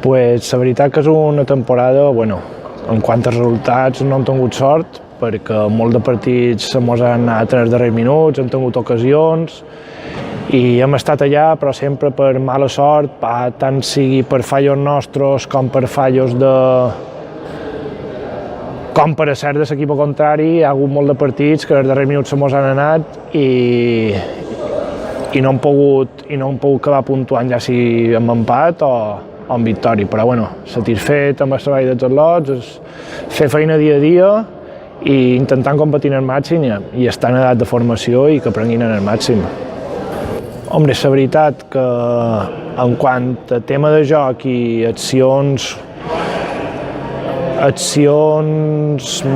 Pues la veritat que és una temporada, en quant a resultats no hem tingut sort, perquè molts de partits se mos han anat en els darrers minuts, hem tingut ocasions i hem estat allà, però sempre per mala sort, tant sigui per fallos nostres com per fallos com per cert de l'equip contrari. Hi ha hagut molt de partits que en els darrers minuts se mos han anat i no hem pogut acabar puntuant, ja sigui amb empat o amb victòria, però satisfet amb el treball dels atlots, és fer feina dia a dia i intentant competir en el màxim i estar en edat de formació i que aprenguin en el màxim. Home, és la veritat que en quant a tema de joc i accions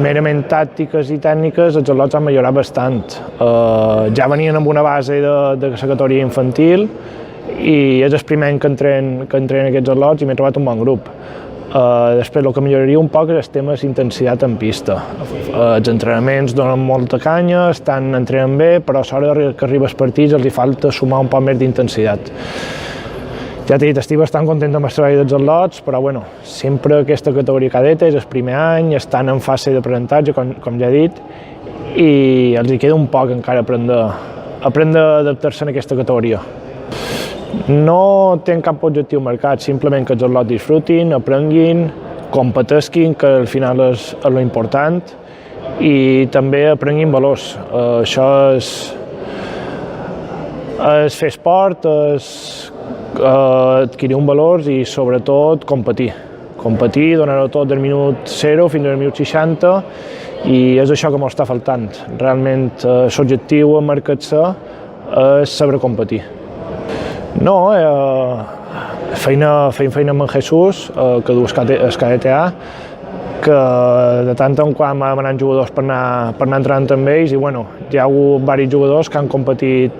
merament tàctiques i tècniques, els atlots han millorat bastant. Ja venien amb una base de la categoria infantil i és el primer any que entrenen aquests atlots i m'he trobat un bon grup. Després el que milloraria un poc és el tema d'intensitat en pista. Els entrenaments donen molta canya, entrenen bé, però a l'hora que arriba els partits els falta sumar un poc més d'intensitat. Ja t'he dit, estic bastant content amb el treball dels atlots, però sempre aquesta categoria cadeta és el primer any, estan en fase d'aprenentatge, com ja he dit, i els queda un poc encara aprendre a adaptar-se en aquesta categoria. No tenen cap objectiu marcat, simplement que els atlots disfrutin, aprenguin, competesquin, que al final és l'important, i també aprenguin valors. Això és fer esport, és adquirir un valor i sobretot competir. Competir, donar-ho tot del minut 0 fins al minut 60 i és això que m'està faltant. Realment l'objectiu a marcar-se és saber competir. No, feina amb en Jesús, que du el KDTA, que de tant en quant m'han demanat jugadors per anar entrenant amb ells i hi ha hagut diversos jugadors que han competit,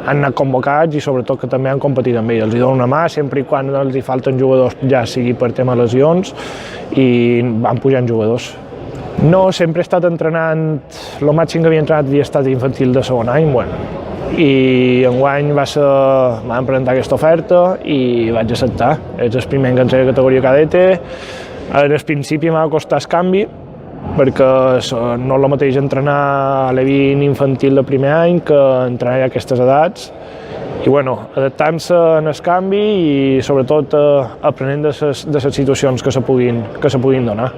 han anat convocats i sobretot que també han competit amb ells. Els dono una mà sempre i quan els falten jugadors, ja sigui per tema lesions, i van pujant jugadors. No, sempre he estat entrenant, el màxim que havia entrenat havia estat infantil de segon any, i enguany m'han presentat aquesta oferta i vaig acceptar. És el primer que entrei a categoria cadete. En el principi m'ha costat el canvi, perquè no és el mateix entrenar a l'E20 infantil de primer any que entrenar a aquestes edats. I adaptant-se en el canvi i sobretot aprenent de les situacions que se puguin donar.